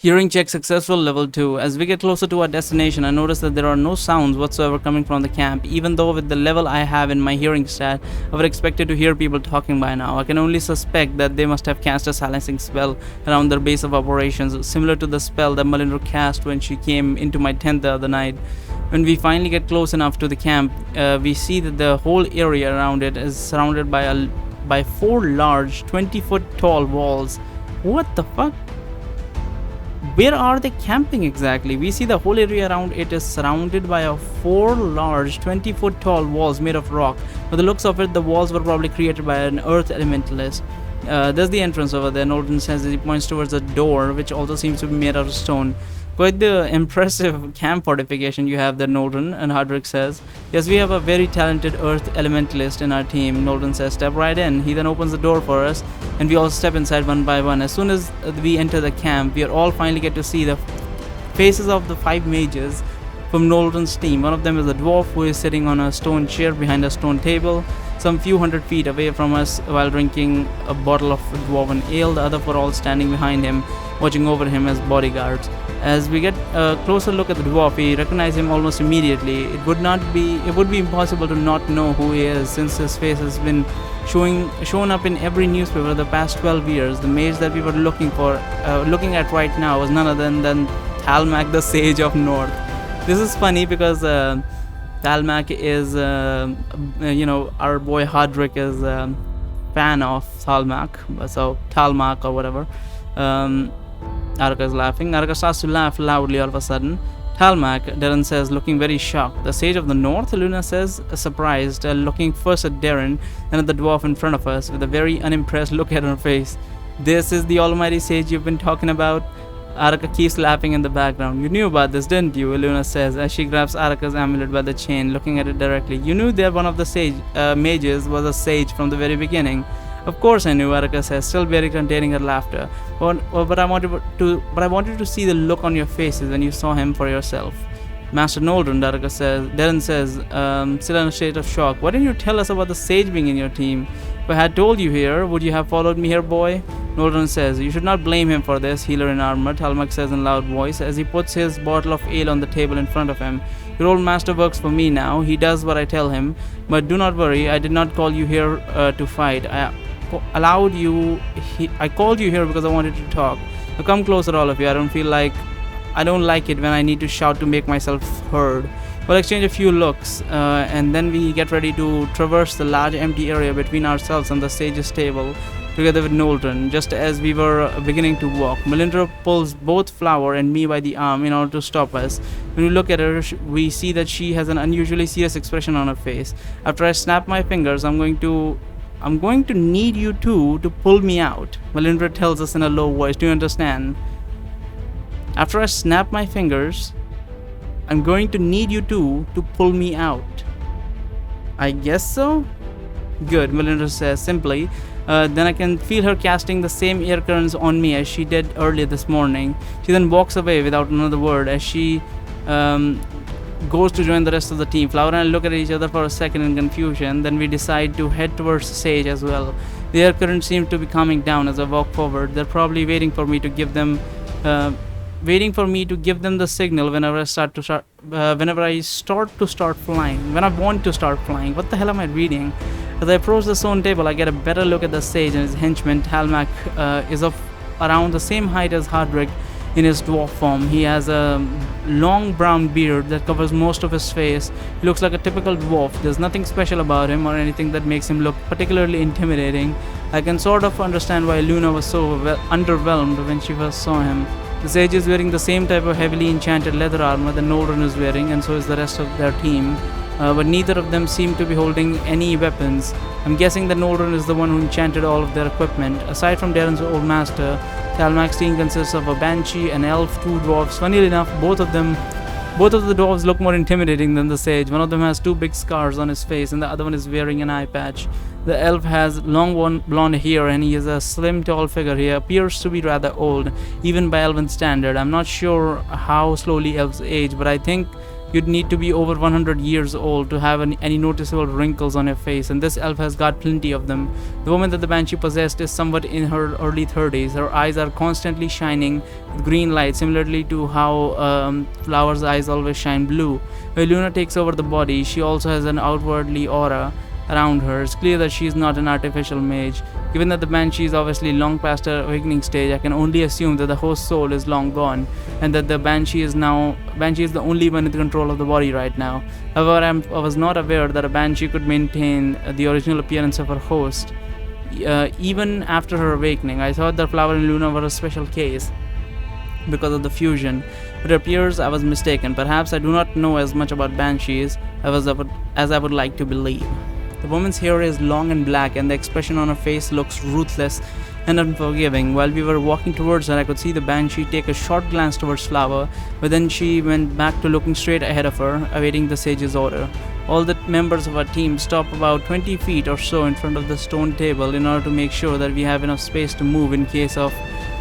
Hearing check successful, level 2. As we get closer to our destination, I notice that there are no sounds whatsoever coming from the camp. Even though with the level I have in my hearing stat, I would expected to hear people talking by now. I can only suspect that they must have cast a silencing spell around their base of operations, similar to the spell that Malindra cast when she came into my tent the other night. When we finally get close enough to the camp, we see that the whole area around it is surrounded by 4 large 20-foot tall walls. What the fuck? Where are they camping exactly? We see the whole area around it is surrounded by 4 large 20-foot tall walls made of rock. By the looks of it, the walls were probably created by an earth elementalist. There's the entrance over there, Norton says as he points towards a door, which also seems to be made out of stone. Quite the impressive camp fortification you have there, Norton, and Hardrick says. Yes, we have a very talented earth elementalist in our team, Norton says. Step right in. He then opens the door for us, and we all step inside one by one. As soon as we enter the camp, we all finally get to see the faces of the 5 mages from Norton's team. One of them is a dwarf who is sitting on a stone chair behind a stone table, some few hundred feet away from us while drinking a bottle of dwarven ale. The other 4 all standing behind him, watching over him as bodyguards. As we get a closer look at the dwarf, we recognize him almost immediately. It would be impossible to not know who he is, since his face has been shown up in every newspaper the past 12 years. The mage that we were looking at right now was none other than Talmak, the Sage of North. This is funny because Talmak is, our boy Hardrick is a fan of Talmak, so Talmak or whatever. Araka is laughing. Araka starts to laugh loudly all of a sudden. Talmak, Darren says, looking very shocked. The Sage of the North, Luna says, surprised, looking first at Darren, then at the dwarf in front of us, with a very unimpressed look at her face. This is the almighty Sage you've been talking about? Araka keeps laughing in the background. You knew about this, didn't you? Luna says, as she grabs Araka's amulet by the chain, looking at it directly. You knew that one of the mages was a sage from the very beginning. Of course I knew, Araka says, still barely containing her laughter. But I wanted to see the look on your faces when you saw him for yourself. Master Noldren, Darren says, still in a state of shock. Why didn't you tell us about the sage being in your team? If I had told you here, would you have followed me here, boy? Noldren says, you should not blame him for this, healer in armor, Talmak says in loud voice, as he puts his bottle of ale on the table in front of him. Your old master works for me now. He does what I tell him. But do not worry, I did not call you here to fight. I called you here because I wanted to talk. Now come closer, all of you. I don't like it when I need to shout to make myself heard. We'll exchange a few looks, and then we get ready to traverse the large empty area between ourselves and the sage's table, together with Noldren. Just as we were beginning to walk, Melindra pulls both Flower and me by the arm in order to stop us. When we look at her, we see that she has an unusually serious expression on her face. After I snap my fingers, I'm going to need you two to pull me out, Melindra tells us in a low voice. Do you understand? After I snap my fingers, I'm going to need you two to pull me out. I guess so? Good, Melindra says simply. Then I can feel her casting the same air currents on me as she did earlier this morning. She then walks away without another word as she goes to join the rest of the team. Flower and I look at each other for a second in confusion, then we decide to head towards Sage as well. The air current seems to be calming down as I walk forward. They're probably waiting for me to give them the signal whenever I want to start flying. What the hell am I reading? As I approach the stone table, I get a better look at the sage and his henchman. Talmak is of around the same height as Hardrick in his dwarf form. He has a long brown beard that covers most of his face. He looks like a typical dwarf. There's nothing special about him or anything that makes him look particularly intimidating. I can sort of understand why Luna was so underwhelmed when she first saw him. The sage is wearing the same type of heavily enchanted leather armor that Noldren is wearing, and so is the rest of their team. But neither of them seem to be holding any weapons. I'm guessing that Noldren is the one who enchanted all of their equipment. Aside from Darren's old master, Talmak's team consists of a banshee, an elf, 2 dwarves. Funnily enough, both of the dwarves look more intimidating than the sage. One of them has 2 big scars on his face, and the other one is wearing an eye patch. The elf has long blonde hair, and he is a slim, tall figure. He appears to be rather old, even by elven standard. I'm not sure how slowly elves age, but I think You'd need to be over 100 years old to have any noticeable wrinkles on your face, and this elf has got plenty of them. The woman that the banshee possessed is somewhat in her early 30s. Her eyes are constantly shining with green light, similarly to how flowers' eyes always shine blue. When Luna takes over the body, she also has an outwardly aura around her. It's clear that she is not an artificial mage. Given that the banshee is obviously long past her awakening stage, I can only assume that the host soul is long gone, and that the banshee is the only one in control of the body right now. However, I was not aware that a banshee could maintain the original appearance of her host even after her awakening. I thought that Flower and Luna were a special case because of the fusion. It appears I was mistaken. Perhaps I do not know as much about banshees as I would like to believe. The woman's hair is long and black, and the expression on her face looks ruthless and unforgiving. While we were walking towards her, I could see the banshee take a short glance towards Flower, but then she went back to looking straight ahead of her, awaiting the sage's order. All the members of our team stop about 20 feet or so in front of the stone table in order to make sure that we have enough space to move in case of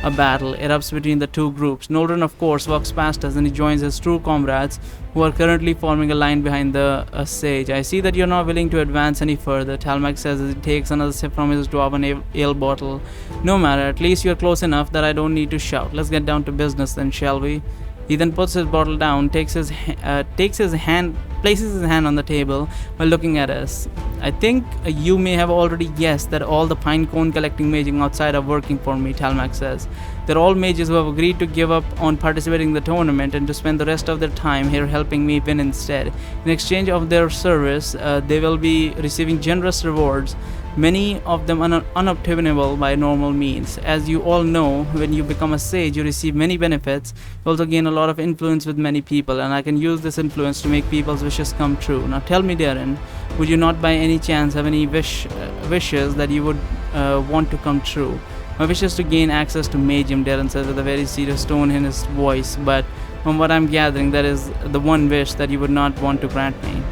a battle erupts between the two groups. Noldren, of course, walks past us and he joins his true comrades, who are currently forming a line behind the sage. I see that you're not willing to advance any further, Talmak says as he takes another sip from his dwarven ale bottle. No matter, at least you're close enough that I don't need to shout. Let's get down to business then, shall we? He then puts his bottle down, places his hand on the table while looking at us. I think you may have already guessed that all the pine cone collecting maging outside are working for me, Talmak says. They're all mages who have agreed to give up on participating in the tournament and to spend the rest of their time here helping me win instead. In exchange of their service, they will be receiving generous rewards, many of them unobtainable by normal means. As you all know, when you become a sage, you receive many benefits. You also gain a lot of influence with many people, and I can use this influence to make people's wishes come true. Now tell me, Darren, would you not by any chance have any wishes that you would want to come true? My wish is to gain access to Magium, Darren says with a very serious tone in his voice, but from what I'm gathering, that is the one wish that you would not want to grant me.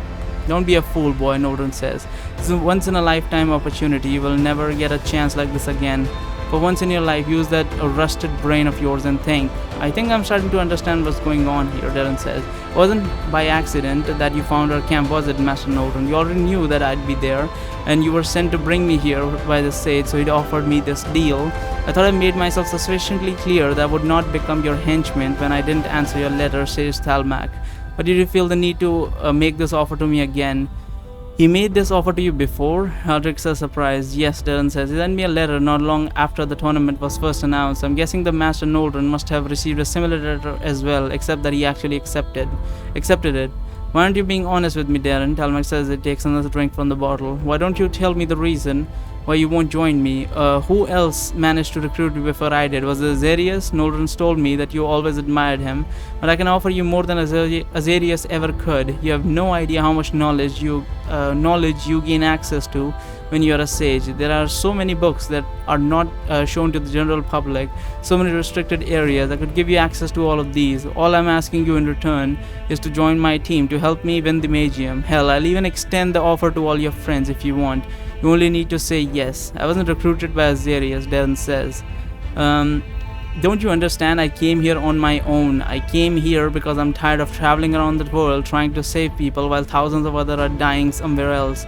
Don't be a fool, boy, Norden says. This is a once-in-a-lifetime opportunity. You will never get a chance like this again. For once in your life, use that rusted brain of yours and think. I think I'm starting to understand what's going on here, Darren says. It wasn't by accident that you found our camp, was it, Master Norden? You already knew that I'd be there, and you were sent to bring me here by the sage, so he'd offered me this deal. I thought I made myself sufficiently clear that I would not become your henchman when I didn't answer your letter, says Talmak. But did you feel the need to make this offer to me again? He made this offer to you before? Aldrich says surprised. Yes, Darren says. He sent me a letter not long after the tournament was first announced. I'm guessing the Master Nordren must have received a similar letter as well, except that he actually accepted it. Why aren't you being honest with me, Darren? Talmak says he takes another drink from the bottle. Why don't you tell me the reason why you won't join me? Who else managed to recruit you before I did? Was it Azarius? Nordren told me that you always admired him, but I can offer you more than Azarius ever could. You have no idea how much knowledge you gain access to when you are a sage. There are so many books that are not shown to the general public, so many restricted areas. I could give you access to all of these. All I'm asking you in return is to join my team to help me win the Magium. Hell, I'll even extend the offer to all your friends if you want. You only need to say yes. I wasn't recruited by Azarius, Darren says. Don't you understand? I came here on my own. I came here because I'm tired of traveling around the world trying to save people while thousands of others are dying somewhere else,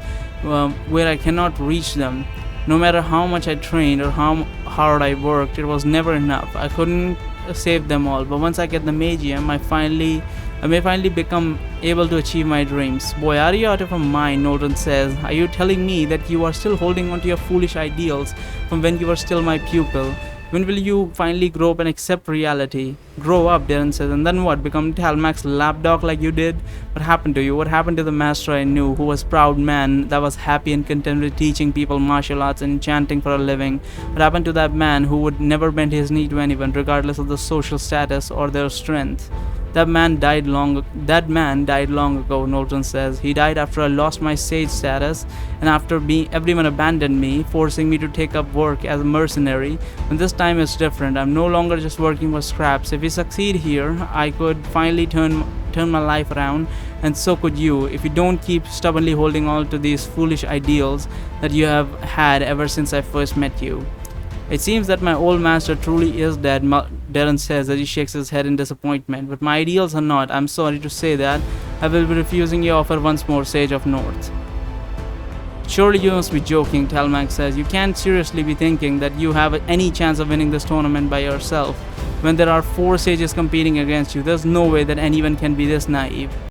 where I cannot reach them. No matter how much I trained or how hard I worked, it was never enough. I couldn't save them all. But once I get the Magium, I may finally become able to achieve my dreams. Boy, are you out of your mind, Norden says. Are you telling me that you are still holding on to your foolish ideals from when you were still my pupil? When will you finally grow up and accept reality? Grow up, Darren says, and then what? Become Talmak's lapdog like you did? What happened to you? What happened to the master I knew, who was a proud man that was happy and content with teaching people martial arts and chanting for a living? What happened to that man who would never bend his knee to anyone, regardless of the social status or their strength? That man died long ago, Norton says. He died after I lost my sage status and after everyone abandoned me, forcing me to take up work as a mercenary. And this time it's different. I'm no longer just working for scraps. If we succeed here, I could finally turn my life around, and so could you, if you don't keep stubbornly holding on to these foolish ideals that you have had ever since I first met you. It seems that my old master truly is dead, Darren says as he shakes his head in disappointment. But my ideals are not. I'm sorry to say that. I will be refusing your offer once more, Sage of North. Surely you must be joking, Telmac says. You can't seriously be thinking that you have any chance of winning this tournament by yourself. When there are 4 sages competing against you, there's no way that anyone can be this naive.